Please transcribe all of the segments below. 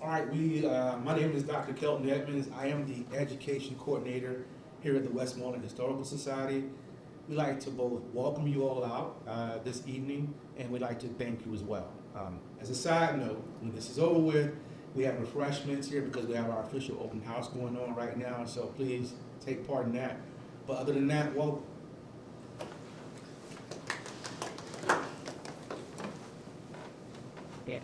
All right, my name is Dr. Kelton Edmonds. I am the education coordinator here at the Westmoreland Historical Society. We'd like to both welcome you all out this evening, and we'd like to thank you as well. As a side note, when this is over with, we have refreshments here because we have our official open house going on right now, so please take part in that. But other than that, well, yeah.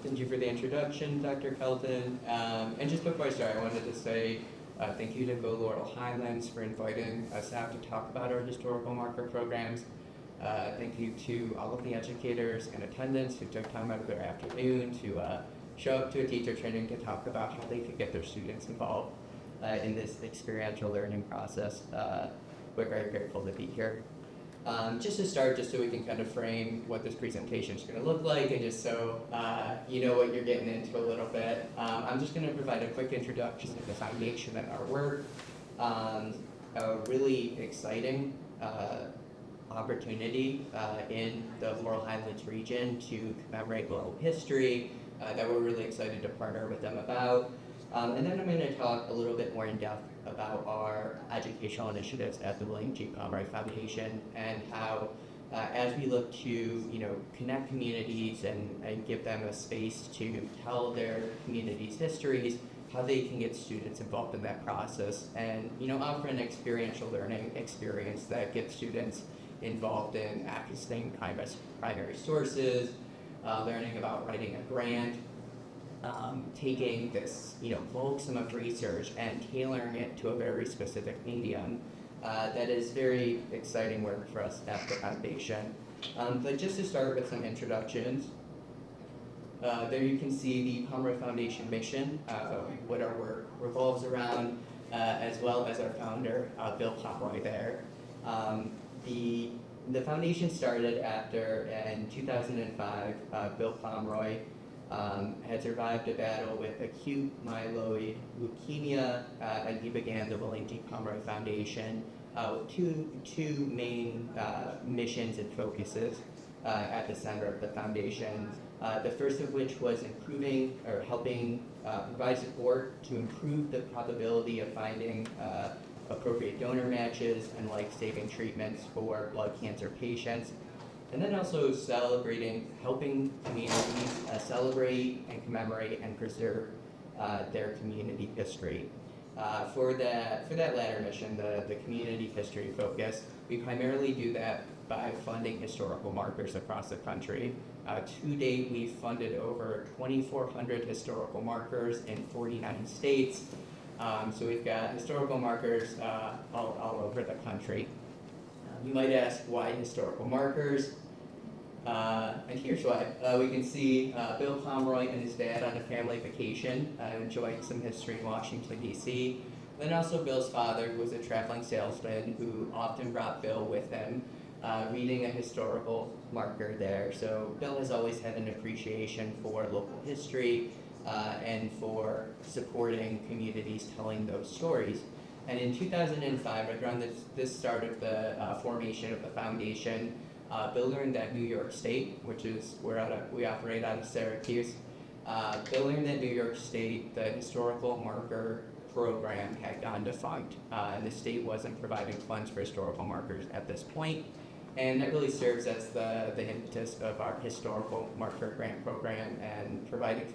Thank you for the introduction, Dr. Kelton. And just before I start, I wanted to say thank you to Go Laurel Highlands for inviting us out to talk about our historical marker programs. Thank you to all of the educators and attendants who took time out of their afternoon to show up to a teacher training to talk about how they could get their students involved in this experiential learning process. We're very grateful to be here. Just to start, just so we can kind of frame what this presentation is going to look like, and just so you know what you're getting into a little bit, I'm just going to provide a quick introduction to the foundation and our work. A really exciting opportunity in the Laurel Highlands region to commemorate local history that we're really excited to partner with them about. And then I'm going to talk a little bit more in depth about our educational initiatives at the William G Pomeroy Foundation and how, as we look to connect communities and give them a space to tell their communities' histories, how they can get students involved in that process, and offer an experiential learning experience that gets students involved in accessing primary sources, learning about writing a grant. Taking this, bulk sum of research and tailoring it to a very specific medium. That is very exciting work for us at the foundation. But just to start with some introductions, there you can see the Pomeroy Foundation mission, what our work revolves around, as well as our founder, Bill Pomeroy there. The foundation started after, in 2005, Bill Pomeroy had survived a battle with acute myeloid leukemia, and he began the William G Pomeroy Foundation with two main missions and focuses at the center of the foundation. The first of which was improving or helping provide support to improve the probability of finding appropriate donor matches and life-saving treatments for blood cancer patients. And then also helping communities celebrate and commemorate and preserve their community history. For that latter mission, the community history focus, we primarily do that by funding historical markers across the country. To date, we've funded over 2,400 historical markers in 49 states. So we've got historical markers all over the country. You might ask, why historical markers? And here's why. We can see Bill Pomeroy and his dad on a family vacation, enjoying some history in Washington, D.C. Then also Bill's father, who was a traveling salesman, who often brought Bill with him, reading a historical marker there. So Bill has always had an appreciation for local history and for supporting communities telling those stories. And in 2005, right around this start of the formation of the foundation, Bill learned that New York State, which is we operate out of Syracuse, Bill learned that New York State, the historical marker program had gone defunct, and the state wasn't providing funds for historical markers at this point. And that really serves as the impetus of our historical marker grant program and providing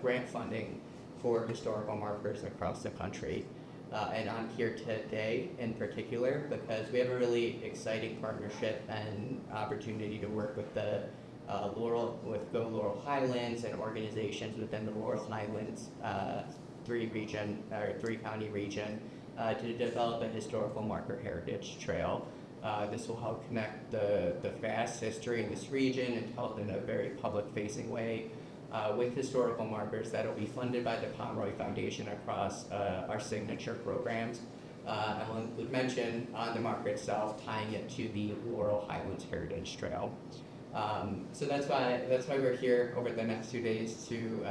grant funding for historical markers across the country. And I'm here today in particular because we have a really exciting partnership and opportunity to work with Go Laurel Highlands and organizations within the Laurel Highlands three-county region to develop a historical marker heritage trail. This will help connect the vast history in this region and tell it in a very public-facing way with historical markers that will be funded by the Pomeroy Foundation across our signature programs. I will include mention on the marker itself, tying it to the Laurel Highlands Heritage Trail. So that's why we're here over the next 2 days to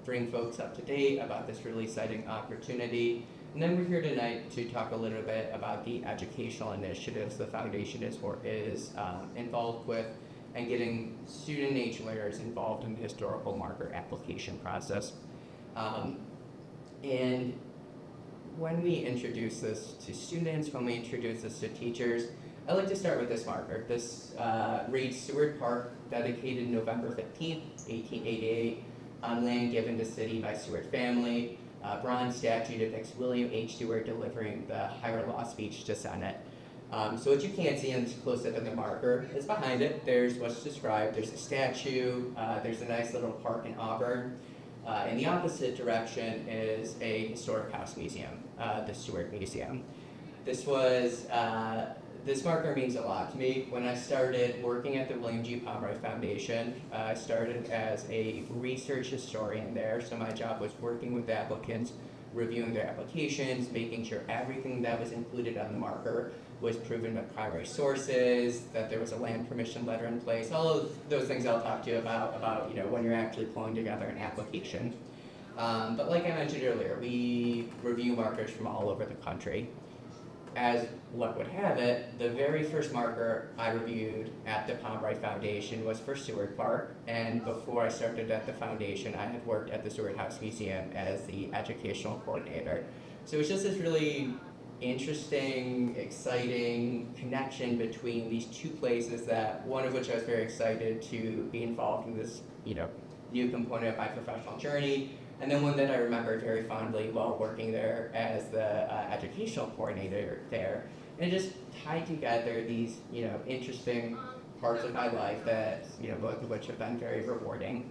bring folks up to date about this really exciting opportunity. And then we're here tonight to talk a little bit about the educational initiatives the foundation is involved with and getting student age learners involved in the historical marker application process. And when we introduce this to students, when we introduce this to teachers, I like to start with this marker. This reads Seward Park, dedicated November 15th, 1888, on land given to city by Seward family. Bronze statue depicts William H. Seward delivering the higher law speech to Senate. So what you can't see in this close-up of the marker is behind it. There's what's described. There's a statue. There's a nice little park in Auburn. In the opposite direction is a historic house museum, the Seward Museum. This marker means a lot to me. When I started working at the William G Pomeroy Foundation, I started as a research historian there, so my job was working with applicants, reviewing their applications, making sure everything that was included on the marker was proven by primary sources, that there was a land permission letter in place, all of those things I'll talk to you about when you're actually pulling together an application. But like I mentioned earlier, we review markers from all over the country. As luck would have it, the very first marker I reviewed at the Pomeroy Foundation was for Seward Park, and before I started at the foundation, I had worked at the Seward House Museum as the educational coordinator. So it's just this really interesting, exciting connection between these two places, that one of which I was very excited to be involved in this, new component of my professional journey, and then one that I remember very fondly while working there as the educational coordinator there. And it just tied together these, interesting parts of my life that, both of which have been very rewarding.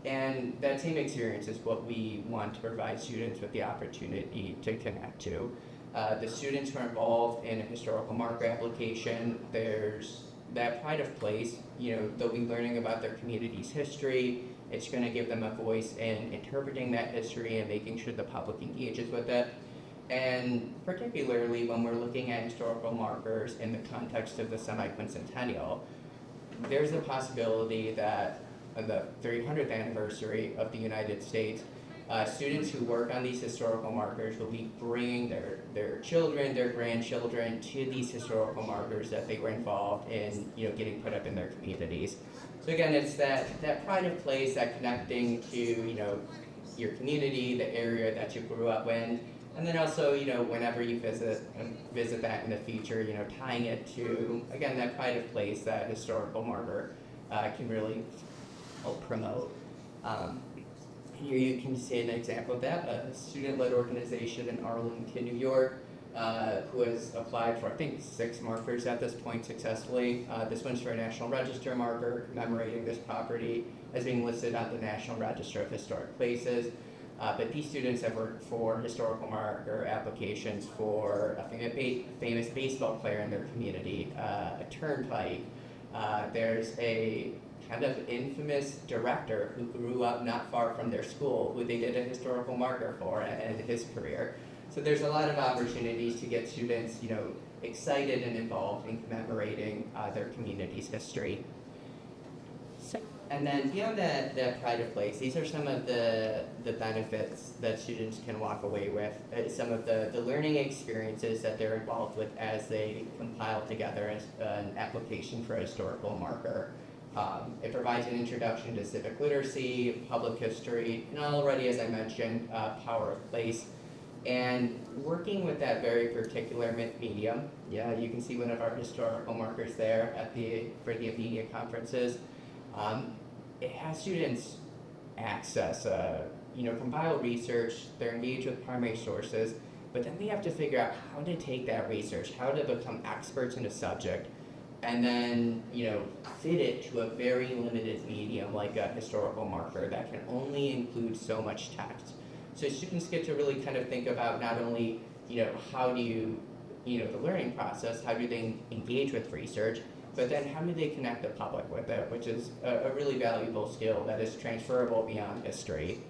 And that same experience is what we want to provide students with the opportunity to connect to. The students who are involved in a historical marker application, there's that pride of place. They'll be learning about their community's history. It's going to give them a voice in interpreting that history and making sure the public engages with it. And particularly when we're looking at historical markers in the context of the semi-quincentennial, there's a possibility that on the 300th anniversary of the United States, students who work on these historical markers will be bringing their children, their grandchildren to these historical markers that they were involved in, getting put up in their communities. So again, it's that pride of place, that connecting to, your community, the area that you grew up in, and then also, whenever you visit that in the future, tying it to, again, that pride of place, that historical marker can really help promote. Here you can see an example of that, a student-led organization in Arlington, New York, who has applied for, I think, 6 markers at this point successfully. This one's for a National Register marker commemorating this property as being listed on the National Register of Historic Places. But these students have worked for historical marker applications for a famous baseball player in their community, a turnpike. There's a kind of infamous director who grew up not far from their school, who they did a historical marker for and his career. So there's a lot of opportunities to get students, excited and involved in commemorating their community's history. And then beyond that pride of place, these are some of the benefits that students can walk away with, some of the learning experiences that they're involved with as they compile together an application for a historical marker. It provides an introduction to civic literacy, public history, and already, as I mentioned, power of place. And working with that very particular medium, you can see one of our historical markers there for the media conferences. It has students access, compile research, they're engaged with primary sources, but then they have to figure out how to take that research, how to become experts in a subject, and then, fit it to a very limited medium like a historical marker that can only include so much text. So students get to really kind of think about not only, how do you, the learning process, how do they engage with research, but then how do they connect the public with it, which is a really valuable skill that is transferable beyond history.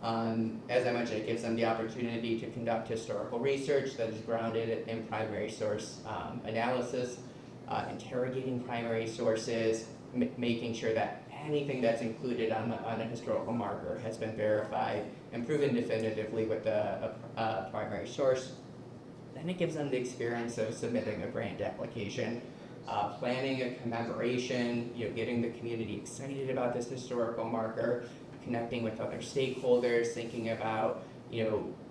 As I mentioned, it gives them the opportunity to conduct historical research that is grounded in primary source analysis, interrogating primary sources, making sure that anything that's included on a historical marker has been verified and proven definitively with a primary source. Then it gives them the experience of submitting a grant application. planning a commemoration, getting the community excited about this historical marker, connecting with other stakeholders, thinking about,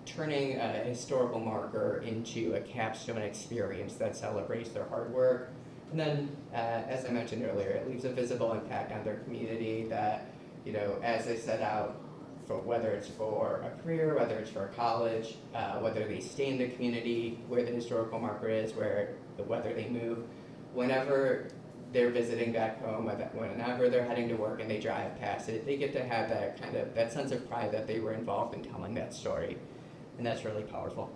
turning a historical marker into a capstone experience that celebrates their hard work. And then, as I mentioned earlier, it leaves a visible impact on their community that, as they set out, for whether it's for a career, whether it's for a college, whether they stay in the community where the historical marker is, whether they move, whenever they're visiting back home, whenever they're heading to work and they drive past it, they get to have that sense of pride that they were involved in telling that story. And that's really powerful.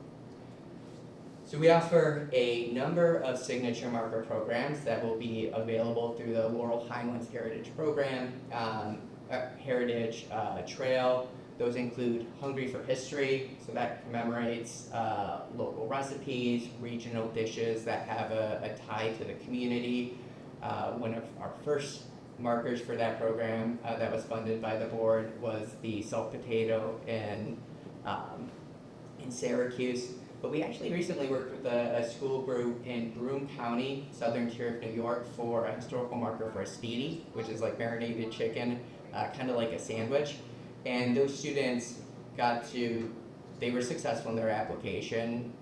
So we offer a number of signature marker programs that will be available through the Laurel Highlands Heritage Program, Heritage Trail. Those include Hungry for History, so that commemorates local recipes, regional dishes that have a tie to the community. One of our first markers for that program that was funded by the board was the salt potato in Syracuse. But we actually recently worked with a school group in Broome County, southern tier of New York, for a historical marker for a speedy, which is like marinated chicken, kind of like a sandwich. And those students they were successful in their application,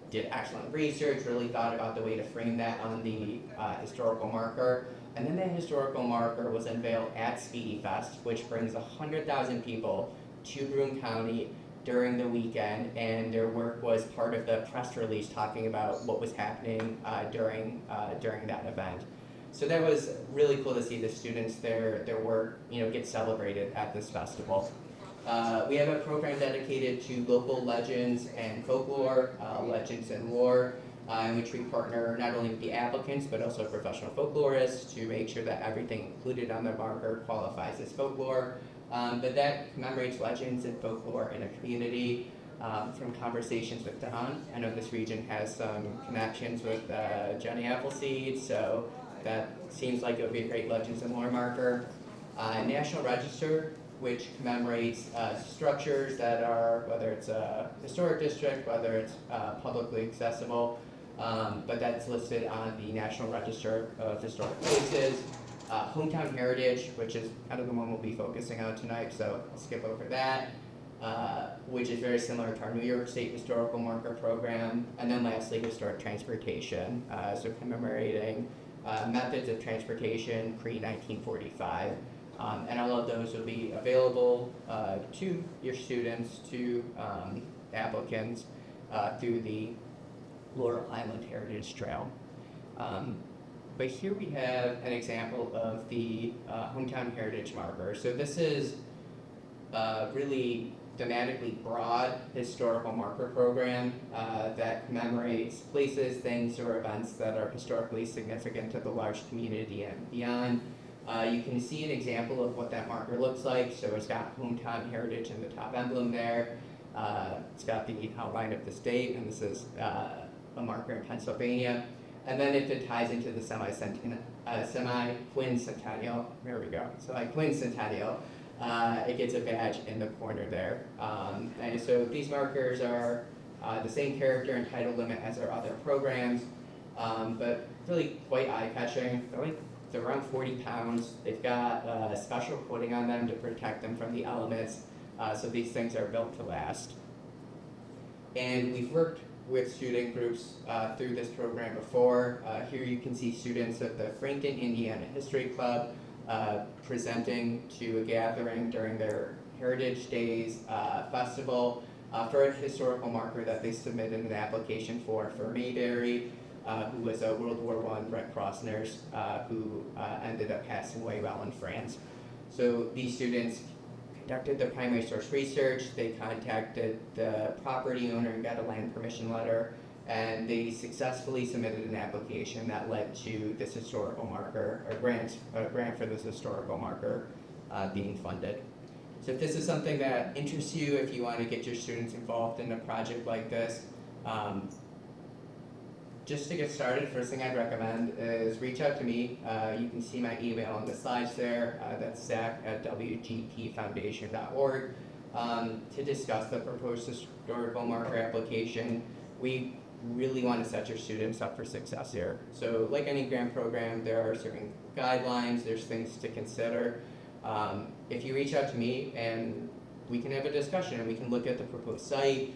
did excellent research, really thought about the way to frame that on the historical marker. And then that historical marker was unveiled at Speedy Fest, which brings 100,000 people to Broome County during the weekend, and their work was part of the press release talking about what was happening during that event. So that was really cool to see the students, their work, get celebrated at this festival. We have a program dedicated to local legends and folklore, legends and lore, in which we partner not only with the applicants but also professional folklorists to make sure that everything included on the marker qualifies as folklore. But that commemorates legends and folklore in a community. From conversations with Don, I know this region has some connections with Johnny Appleseed, so that seems like it would be a great legends and lore marker. National Register, which commemorates structures that are, whether it's a historic district, whether it's publicly accessible, but that's listed on the National Register of Historic Places. Hometown Heritage, which is kind of the one we'll be focusing on tonight, so I'll skip over that, which is very similar to our New York State Historical Marker Program. And then lastly, Historic Transportation, so commemorating methods of transportation pre-1945. And all of those will be available to your students, to applicants, through the Laurel Highlands Heritage Trail. But here we have an example of the Hometown Heritage Marker. So this is really thematically broad historical marker program that commemorates places, things, or events that are historically significant to the large community and beyond. You can see an example of what that marker looks like. So it's got hometown heritage in the top emblem there. It's got the outline of the state, and this is a marker in Pennsylvania. And then if it ties into the semi-quincentennial, there we go, quincentennial, it gets a badge in the corner there. And so these markers are the same character and title limit as our other programs, but really quite eye-catching. They're around 40 pounds. They've got a special coating on them to protect them from the elements, so these things are built to last. And we've worked with student groups through this program before. Here you can see students at the Frankton, Indiana History Club presenting to a gathering during their Heritage Days festival for a historical marker that they submitted an application for Mayberry, who was a World War I Red Cross nurse who ended up passing away while in France. So these students conducted their primary source research, they contacted the property owner and got a land permission letter, and they successfully submitted an application that led to this historical marker, a grant for this historical marker being funded. So if this is something that interests you, if you want to get your students involved in a project like this, just to get started, first thing I'd recommend is reach out to me. You can see my email on the slides there. That's zach@wgpfoundation.org to discuss the proposed historical marker application. We really want to set your students up for success here. So like any grant program, there are certain guidelines, there's things to consider. If you reach out to me and we can have a discussion and we can look at the proposed site,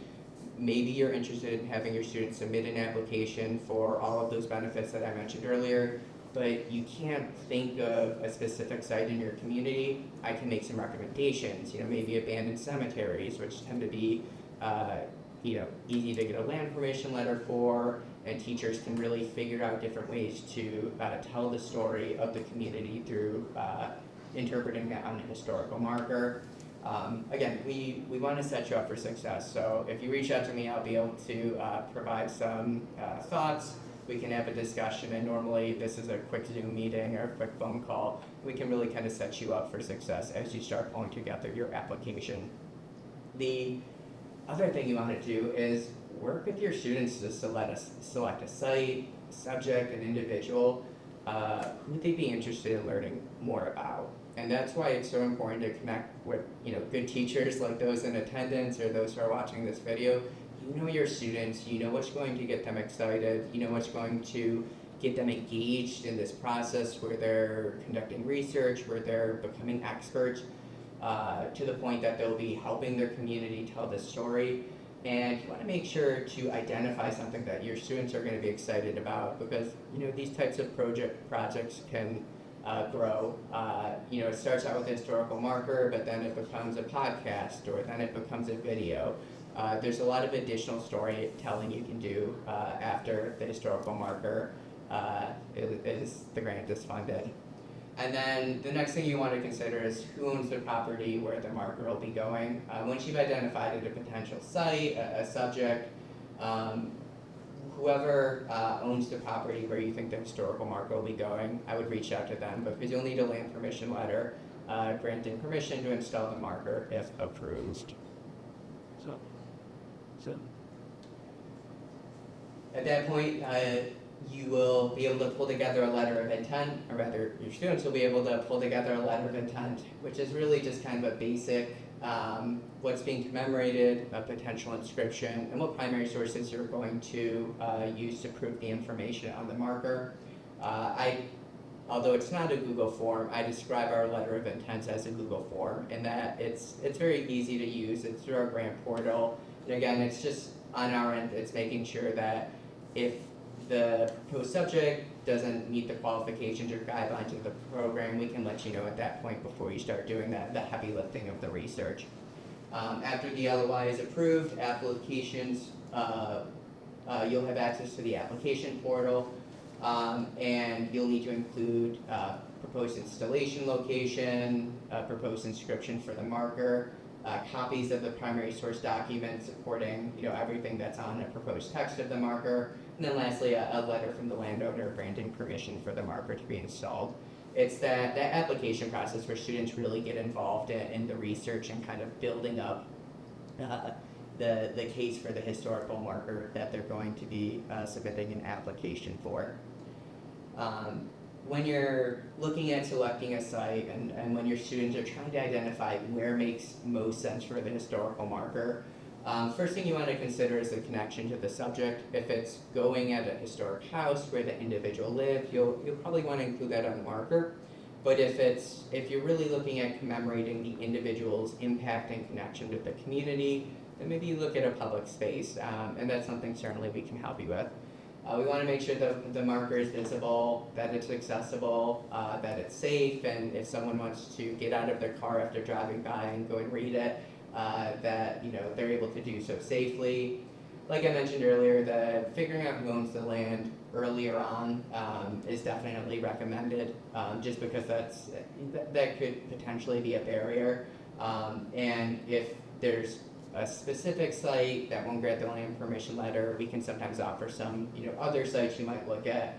maybe you're interested in having your students submit an application for all of those benefits that I mentioned earlier, but you can't think of a specific site in your community, I can make some recommendations. Maybe abandoned cemeteries, which tend to be easy to get a land permission letter for, and teachers can really figure out different ways to tell the story of the community through interpreting that on a historical marker. Again, we want to set you up for success, so if you reach out to me, I'll be able to provide some thoughts. We can have a discussion, and normally this is a quick Zoom meeting or a quick phone call. We can really kind of set you up for success as you start pulling together your application. The other thing you want to do is work with your students to select a site, a subject, an individual who they'd be interested in learning more about. And that's why it's so important to connect with good teachers like those in attendance or those who are watching this video. You know your students, you know what's going to get them excited, you know what's going to get them engaged in this process where they're conducting research, where they're becoming experts to the point that they'll be helping their community tell this story. And you want to make sure to identify something that your students are going to be excited about, because these types of projects can grow. It starts out with a historical marker, but then it becomes a podcast, or then it becomes a video. There's a lot of additional storytelling you can do after the historical marker the grant is funded. And then the next thing you want to consider is who owns the property where the marker will be going. Once you've identified a potential site, a subject, whoever owns the property where you think the historical marker will be going, I would reach out to them, because you'll need a land permission letter granting permission to install the marker if approved. So at that point, you will be able to pull together a letter of intent, or rather, your students will be able to pull together a letter of intent, which is really just kind of a basic what's being commemorated, a potential inscription, and what primary sources you're going to use to prove the information on the marker. Although it's not a Google form, I describe our letter of intent as a Google form, in that it's very easy to use. It's through our grant portal. And again, it's just on our end, it's making sure that if the proposed subject doesn't meet the qualifications or guidelines of the program, we can let you know at that point before you start doing the heavy lifting of the research. After the LOI is approved, applications, you'll have access to the application portal, and you'll need to include proposed installation location, proposed inscription for the marker, copies of the primary source document supporting everything that's on the proposed text of the marker, and then lastly a letter from the landowner granting permission for the marker to be installed. It's that application process where students really get involved in the research and kind of building up the case for the historical marker that they're going to be submitting an application for. When you're looking at selecting a site and when your students are trying to identify where makes most sense for the historical marker, first thing you want to consider is the connection to the subject. If it's going at a historic house where the individual lived, you'll probably want to include that on the marker. But if you're really looking at commemorating the individual's impact and connection with the community, then maybe you look at a public space, and that's something certainly we can help you with. We want to make sure that the marker is visible, that it's accessible, that it's safe, and if someone wants to get out of their car after driving by and go and read it, that they're able to do so safely. Like I mentioned earlier, figuring out who owns the land earlier on is definitely recommended, just because that could potentially be a barrier. And if there's a specific site that won't grant the land permission letter, we can sometimes offer some other sites you might look at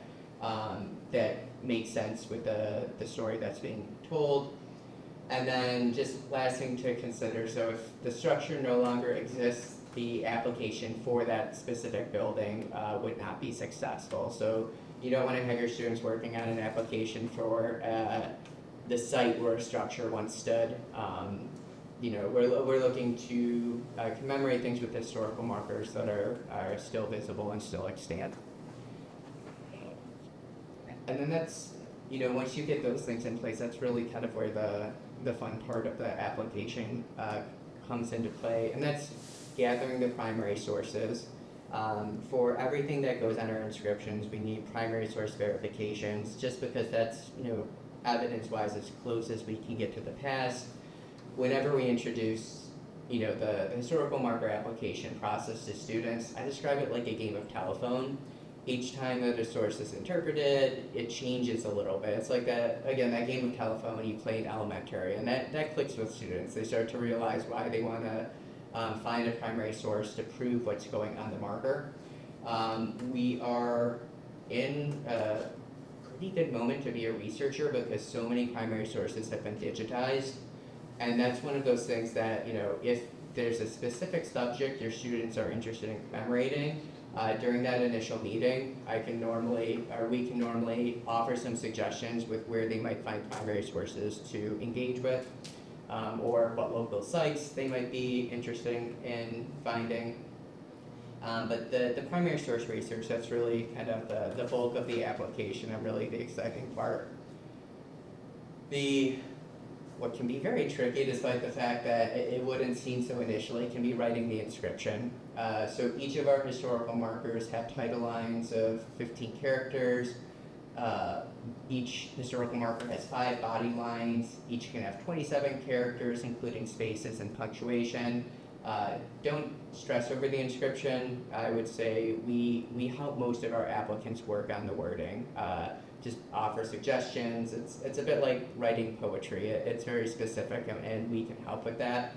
that make sense with the story that's being told. And then just last thing to consider, so if the structure no longer exists, the application for that specific building would not be successful. So you don't want to have your students working on an application for the site where a structure once stood. we're looking to commemorate things with historical markers that are still visible and still extant. And then that's, once you get those things in place, that's really kind of where the fun part of the application comes into play, and that's gathering the primary sources. For everything that goes on our inscriptions, we need primary source verifications, just because that's, evidence-wise as close as we can get to the past. Whenever we introduce, the historical marker application process to students, I describe it like a game of telephone. Each time that a source is interpreted, it changes a little bit. It's like that game of telephone you play in elementary, and that clicks with students. They start to realize why they want to find a primary source to prove what's going on the marker. We are in a pretty good moment to be a researcher because so many primary sources have been digitized. And that's one of those things that, if there's a specific subject your students are interested in commemorating, during that initial meeting, we can normally offer some suggestions with where they might find primary sources to engage with, or what local sites they might be interested in finding. But the primary source research, that's really kind of the bulk of the application and really the exciting part. What can be very tricky, despite the fact that it wouldn't seem so initially, can be writing the inscription. So each of our historical markers have title lines of 15 characters. Each historical marker has 5 body lines. Each can have 27 characters, including spaces and punctuation. Don't stress over the inscription. I would say we help most of our applicants work on the wording. Just offer suggestions. It's a bit like writing poetry. It's very specific, and we can help with that.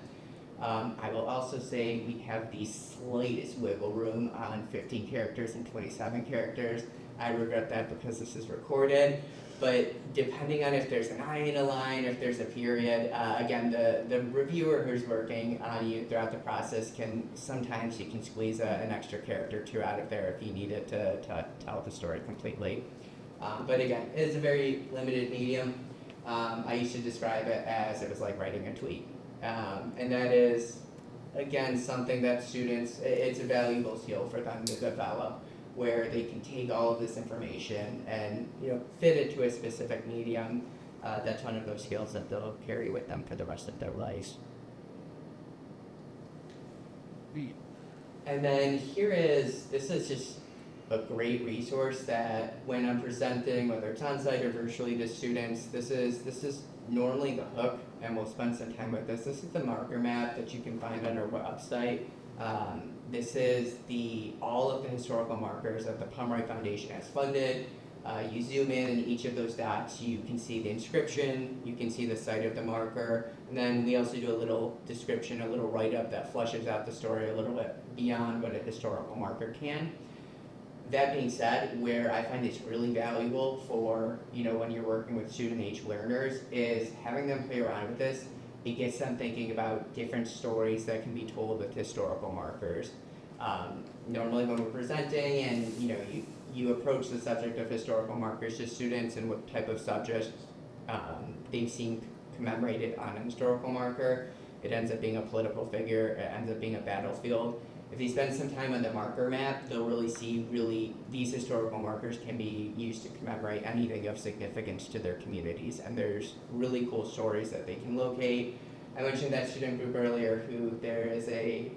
I will also say we have the slightest wiggle room on 15 characters and 27 characters. I regret that because this is recorded, but depending on if there's an I in a line, if there's a period, again, the reviewer who's working on you throughout the process sometimes you can squeeze an extra character or 2 out of there if you need it to tell the story completely. But again, it is a very limited medium. I used to describe it as it was like writing a tweet. And that is, again, something that students, it's a valuable skill for them to develop, where they can take all of this information and fit it to a specific medium. That's one of those skills that they'll carry with them for the rest of their lives. And then this is just a great resource that when I'm presenting, whether it's on-site or virtually to students, this is normally the hook, and we'll spend some time with this. This is the marker map that you can find on our website. This is all of the historical markers that the Pomeroy Foundation has funded. You zoom in, and each of those dots, you can see the inscription, you can see the site of the marker, and then we also do a little description, a little write-up that fleshes out the story a little bit beyond what a historical marker can. That being said, where I find it's really valuable for, when you're working with student-age learners, is having them play around with this. It gets them thinking about different stories that can be told with historical markers. Normally when we're presenting and, you approach the subject of historical markers to students and what type of subjects they've seen commemorated on a historical marker, it ends up being a political figure, it ends up being a battlefield. If they spend some time on the marker map, they'll really see these historical markers can be used to commemorate anything of significance to their communities, and there's really cool stories that they can locate. I mentioned that student group earlier there is a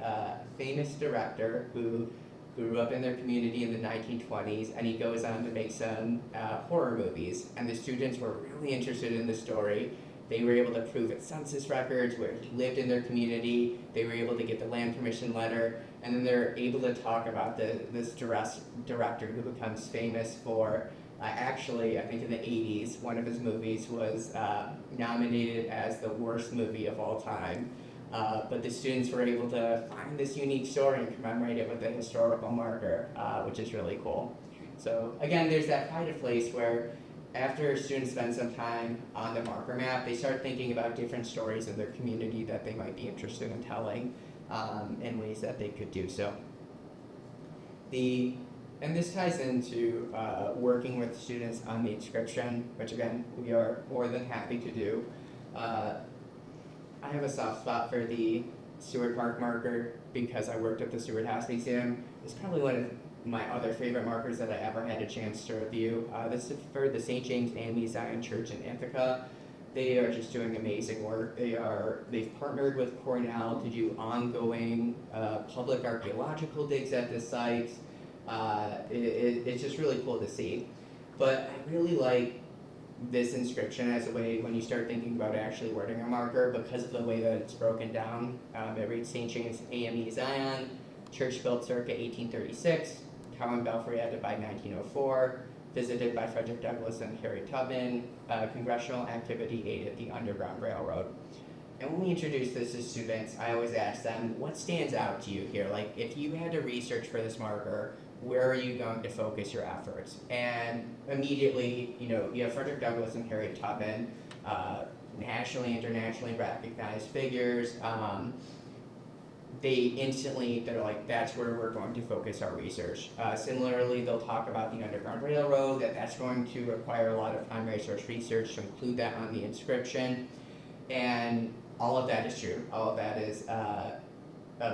famous director who grew up in their community in the 1920s, and he goes on to make some horror movies, and the students were really interested in the story. They were able to prove its census records, where he lived in their community. They were able to get the land permission letter, and then they're able to talk about this director who becomes famous for, actually, I think in the 80s, one of his movies was nominated as the worst movie of all time. But the students were able to find this unique story and commemorate it with a historical marker, which is really cool. So again, there's that pride of place where after students spend some time on the marker map, they start thinking about different stories in their community that they might be interested in telling, in ways that they could do so. And this ties into working with students on the inscription, which again, we are more than happy to do. I have a soft spot for the Seward Park marker because I worked at the Seward House Museum. It's probably one of my other favorite markers that I ever had a chance to review. This is for the St. James AME Zion Church in Ithaca. They are just doing amazing work. They've partnered with Cornell to do ongoing public archaeological digs at the site. It's just really cool to see. But I really like this inscription as a way when you start thinking about actually wording a marker because of the way that it's broken down. It reads St. James AME Zion, church built circa 1836, tower and belfry added by 1904, visited by Frederick Douglass and Harry Tubman, congressional activity aided the Underground Railroad. And when we introduce this to students, I always ask them, what stands out to you here? Like, if you had to research for this marker, where are you going to focus your efforts? And immediately, you have Frederick Douglass and Harriet Tubman, nationally, internationally recognized figures. They're like, that's where we're going to focus our research. Similarly, they'll talk about the Underground Railroad, that's going to require a lot of primary source research to include that on the inscription. And all of that is true. All of that is a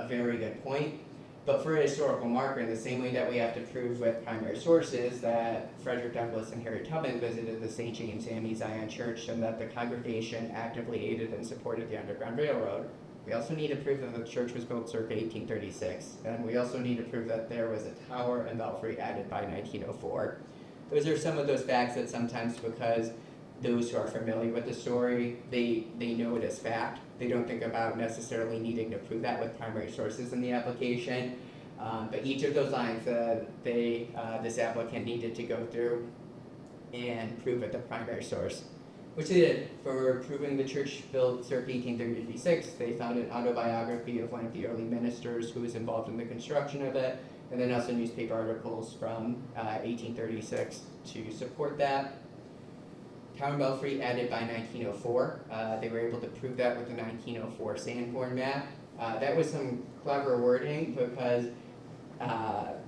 very good point. But for a historical marker, in the same way that we have to prove with primary sources that Frederick Douglass and Harriet Tubman visited the St. James AME Zion Church and that the congregation actively aided and supported the Underground Railroad, we also need to prove that the church was built circa 1836. And we also need to prove that there was a tower and belfry added by 1904. Those are some of those facts that sometimes, because those who are familiar with the story, they know it as fact. They don't think about necessarily needing to prove that with primary sources in the application. But each of those lines this applicant needed to go through and prove with the primary source, which they did. For proving the church built circa 1836, they found an autobiography of one of the early ministers who was involved in the construction of it, and then also newspaper articles from 1836 to support that. Tower and belfry added by 1904. They were able to prove that with the 1904 Sanborn map. That was some clever wording because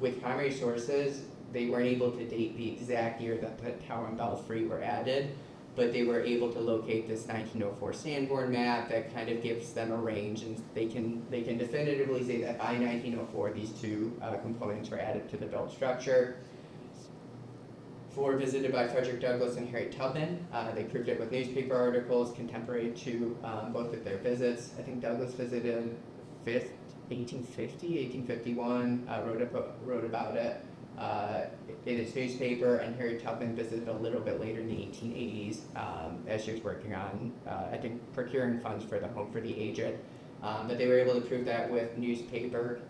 with primary sources, they weren't able to date the exact year that the tower and belfry were added, but they were able to locate this 1904 Sanborn map that kind of gives them a range, and they can definitively say that by 1904 these two components were added to the built structure. For visited by Frederick Douglass and Harriet Tubman, they proved it with newspaper articles contemporary to both of their visits. I think Douglass visited 1850, 1851, wrote about it in his newspaper, and Harriet Tubman visited a little bit later in the 1880s as she was working on, I think, procuring funds for the Home for the Aged. But they were able to prove that with newspaper,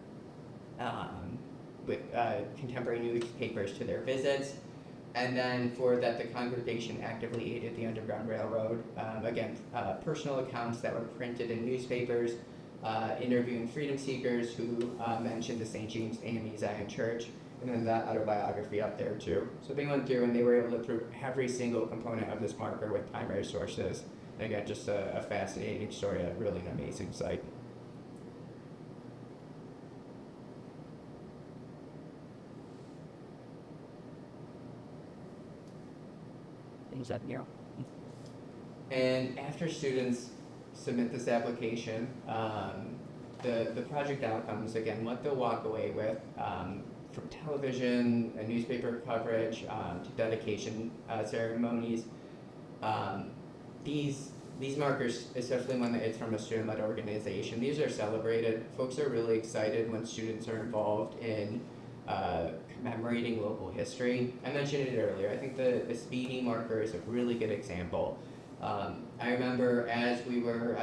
with contemporary newspapers to their visits. And then for that the congregation actively aided the Underground Railroad. Again, personal accounts that were printed in newspapers, interviewing freedom seekers who mentioned the St. James AME Zion Church, and then that autobiography up there too. So they went through and they were able to prove every single component of this marker with primary sources. And again, just a fascinating story, really an amazing site. And after students submit this application, the project outcomes, again, what they'll walk away with from television and newspaper coverage to dedication ceremonies. These markers, especially when it's from a student-led organization, these are celebrated. Folks are really excited when students are involved in commemorating local history. I mentioned it earlier. I think the Speedy marker is a really good example. I remember I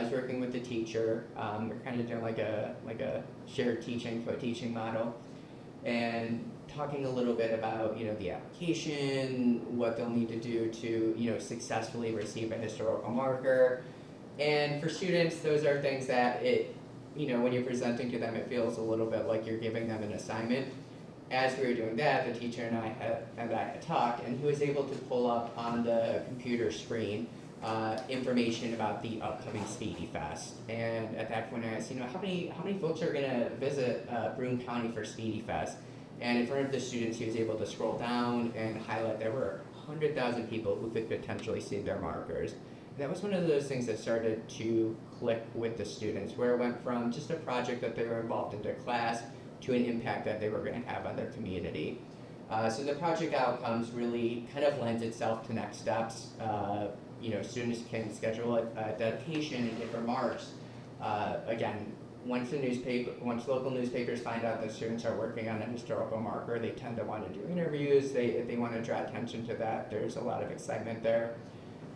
was working with the teacher. We're kind of doing like a shared teaching, co-teaching model, and talking a little bit about the application, what they'll need to do to successfully receive a historical marker. And for students, those are things that when you're presenting to them, it feels a little bit like you're giving them an assignment. As we were doing that, the teacher and I had talked, and he was able to pull up on the computer screen information about the upcoming Speedy Fest. And at that point, I asked, how many folks are going to visit Broome County for Speedy Fest? And in front of the students, he was able to scroll down and highlight there were 100,000 people who could potentially see their markers. that was one of those things that started to click with the students, where it went from just a project that they were involved in their class to an impact that they were going to have on their community. So the project outcomes really kind of lends itself to next steps. Students can schedule a dedication and give remarks. Again, once local newspapers find out that students are working on a historical marker, they tend to want to do interviews. They want to draw attention to that. There's a lot of excitement there.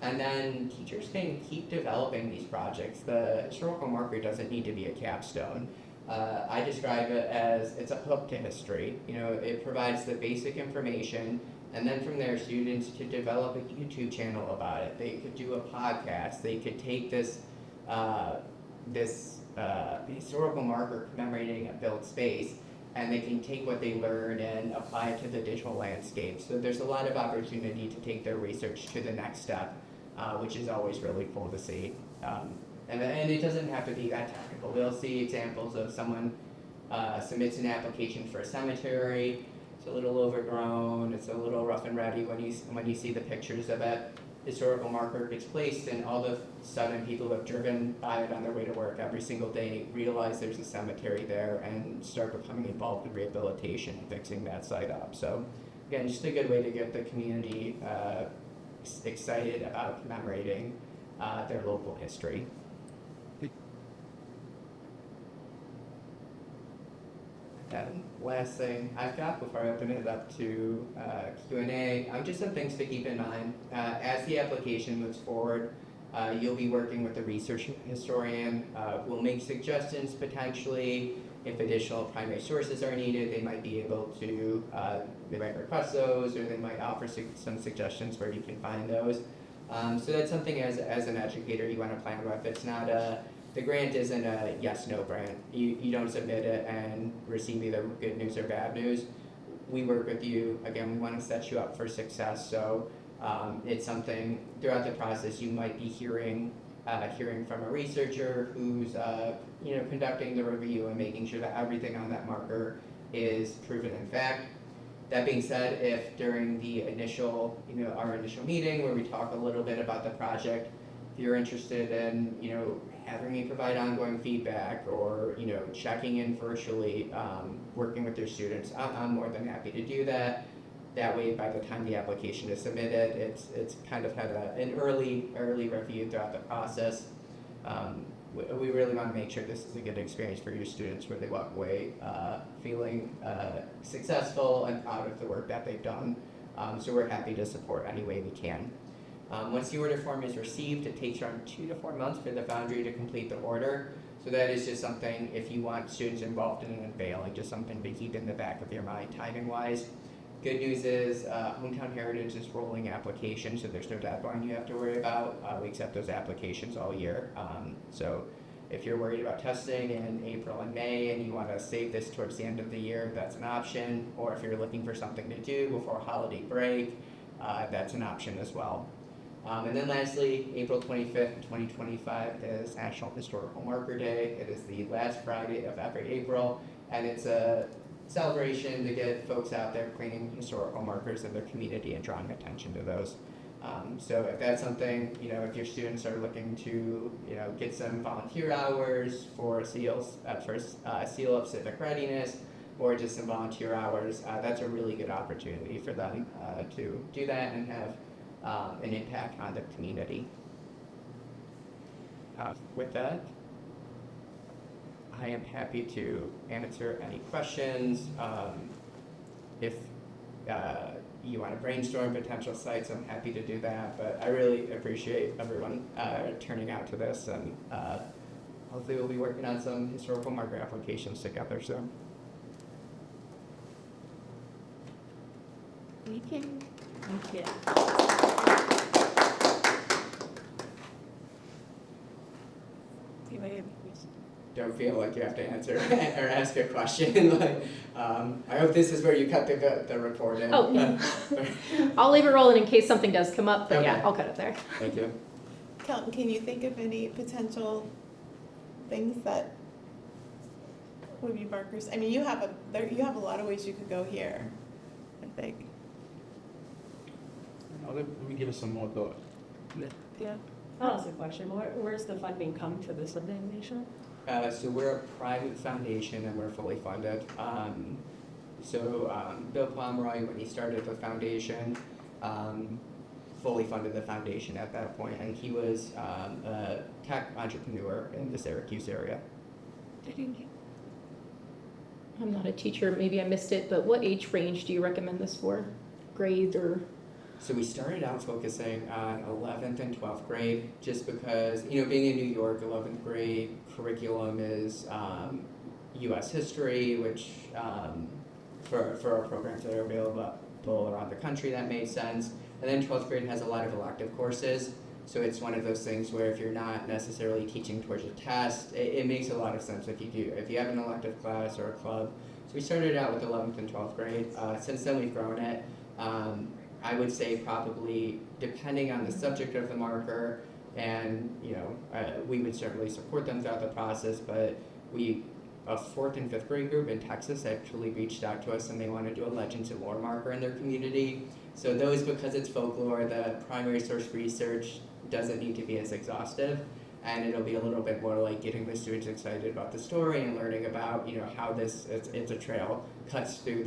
And then teachers can keep developing these projects. The historical marker doesn't need to be a capstone. I describe it as it's a hook to history. It provides the basic information, and then from there, students to develop a YouTube channel about it. They could do a podcast. They could take this historical marker commemorating a built space, and they can take what they learn and apply it to the digital landscape. So there's a lot of opportunity to take their research to the next step, which is always really cool to see. And it doesn't have to be that technical. We'll see examples of someone submits an application for a cemetery. It's a little overgrown. It's a little rough and ready when you see the pictures of it. Historical marker gets placed, and all of a sudden people who have driven by it on their way to work every single day realize there's a cemetery there and start becoming involved in rehabilitation and fixing that site up. So again, just a good way to get the community excited about commemorating their local history. And last thing I've got before I open it up to Q&A, just some things to keep in mind. As the application moves forward, you'll be working with the research historian. We'll make suggestions potentially. If additional primary sources are needed, they might be able to, they might request those, or they might offer some suggestions where you can find those. So that's something as an educator you want to plan with. It's not the grant isn't a yes/no grant. You don't submit it and receive either good news or bad news. We work with you. Again, we want to set you up for success. So it's something throughout the process you might be hearing from a researcher who's conducting the review and making sure that everything on that marker is proven in fact. That being said, if during the our initial meeting where we talk a little bit about the project, if you're interested in having me provide ongoing feedback or checking in virtually, working with your students, I'm more than happy to do that. That way, by the time the application is submitted, it's kind of had an early review throughout the process. We really want to make sure this is a good experience for your students, where they walk away feeling successful and proud of the work that they've done. So we're happy to support any way we can. Once the order form is received, it takes around 2 to 4 months for the foundry to complete the order. So that is just something, if you want students involved in an unveiling, just something to keep in the back of your mind timing-wise. Good news is Hometown Heritage is rolling applications, so there's no deadline you have to worry about. We accept those applications all year. So if you're worried about testing in April and May and you want to save this towards the end of the year, that's an option. Or if you're looking for something to do before holiday break, that's an option as well. And then lastly, April 25th, 2025 is National Historical Marker Day. It is the last Friday of every April, and it's a celebration to get folks out there cleaning historical markers in their community and drawing attention to those. So if that's something, if your students are looking to, get some volunteer hours for seal of civic readiness, or just some volunteer hours, that's a really good opportunity for them to do that and have an impact on the community. With that, I am happy to answer any questions. If you want to brainstorm potential sites, I'm happy to do that, but I really appreciate everyone turning out to this, and hopefully we'll be working on some historical marker applications together soon. Thank you. Thank you. Don't feel like you have to answer or ask a question. I hope this is where you cut the recording. Oh, I'll leave it rolling in case something does come up, but Okay. yeah, I'll cut it there. Thank you. Kelton, can you think of any potential things that would be markers? I mean, you have a lot of ways you could go here, I think. Let me give it some more thought. Yeah. I'll ask a question. Where's the funding come for this foundation? So we're a private foundation and we're fully funded. Bill Pomeroy, when he started the foundation, fully funded the foundation at that point, and he was a tech entrepreneur in the Syracuse area. I'm not a teacher, maybe I missed it, but what age range do you recommend this for? Grades or? So we started out focusing on 11th and 12th grade, just because, being in New York, 11th grade curriculum is U.S. history, which for our programs that are available around the country, that made sense. And then 12th grade has a lot of elective courses, so it's one of those things where if you're not necessarily teaching towards a test, it makes a lot of sense if you do. If you have an elective class or a club. So we started out with 11th and 12th grade. Since then we've grown it. I would say probably depending on the subject of the marker, and we would certainly support them throughout the process, but a 4th and 5th grade group in Texas actually reached out to us and they want to do a legends and lore marker in their community. So those, because it's folklore, the primary source research doesn't need to be as exhaustive, and it'll be a little bit more like getting the students excited about the story and learning about how it's a trail cuts through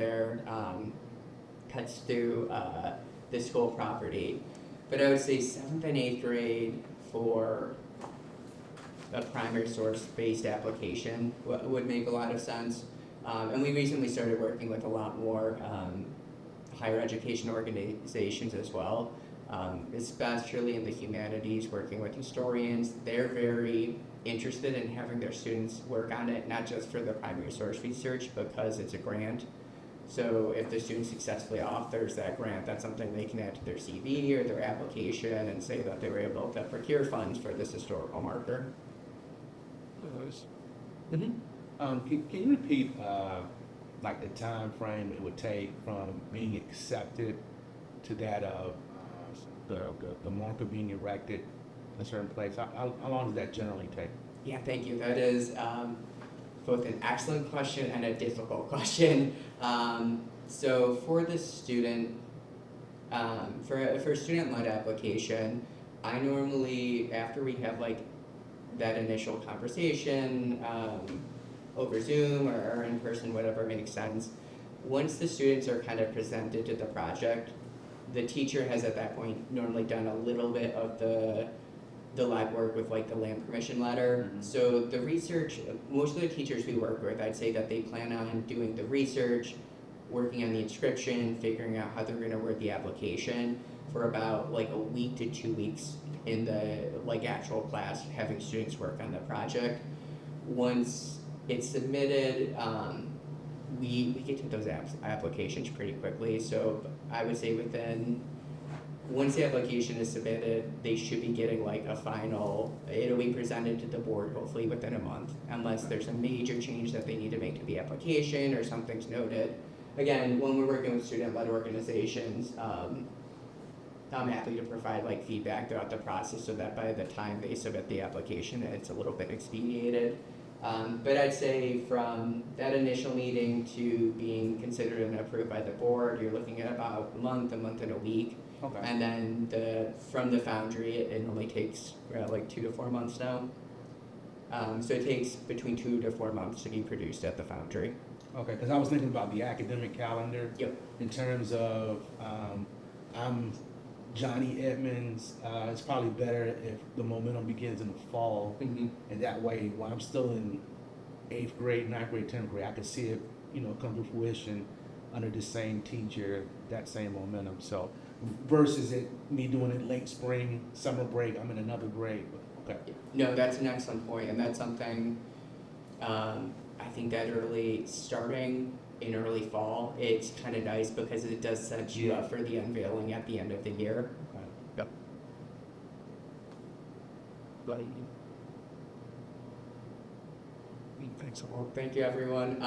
the school property. But I would say 7th and 8th grade for a primary source based application would make a lot of sense. And we recently started working with a lot more higher education organizations as well, especially in the humanities, working with historians. They're very interested in having their students work on it, not just for the primary source research, because it's a grant. So if the student successfully authors that grant, that's something they can add to their CV or their application and say that they were able to procure funds for this historical marker. Can you repeat like the time frame it would take from being accepted to that of the marker being erected in a certain place? How long does that generally take? Yeah, thank you. That is both an excellent question and a difficult question. So for the student, for a student-led application, I normally, after we have that initial conversation over Zoom or in person, whatever makes sense, once the students are kind of presented to the project, the teacher has at that point normally done a little bit of the legwork with the land permission letter. Mm-hmm. So the research, most of the teachers we work with, I'd say that they plan on doing the research, working on the inscription, figuring out how they're going to word the application for about a week to 2 weeks in the actual class, having students work on the project. Once it's submitted, we get to those applications pretty quickly. So I would say once the application is submitted, they should be getting a final, it'll be presented to the board hopefully within a month, unless there's a major change that they need to make to the application or something's noted. Again, when we're working with student-led organizations, I'm happy to provide feedback throughout the process so that by the time they submit the application, it's a little bit expedited. But I'd say from that initial meeting to being considered and approved by the board, you're looking at about a month and a week. Okay. And then from the foundry, it normally takes 2 to 4 months now. So it takes between 2 to 4 months to be produced at the foundry. Okay, because I was thinking about the academic calendar. Yep. In terms of, I'm Johnny Edmonds. It's probably better if the momentum begins in the fall, Mm-hmm. and that way, while I'm still in 8th grade, 9th grade, 10th grade, I can see it, come to fruition under the same teacher, that same momentum. So, versus me doing it late spring, summer break, I'm in another grade. But okay. No, that's an excellent point, and that's something I think that starting in early fall, it's kind of nice because it does set you up for the unveiling at the end of the year. Okay. Yep. Thanks a lot. Well, thank you, everyone.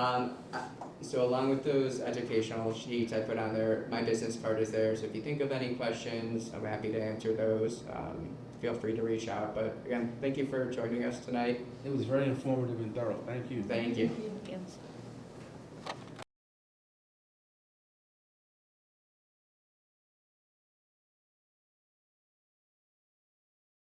So along with those educational sheets I put on there, my business card is there. So if you think of any questions, I'm happy to answer those. Feel free to reach out. But again, thank you for joining us tonight. It was very informative and thorough. Thank you. Thank you. Yes.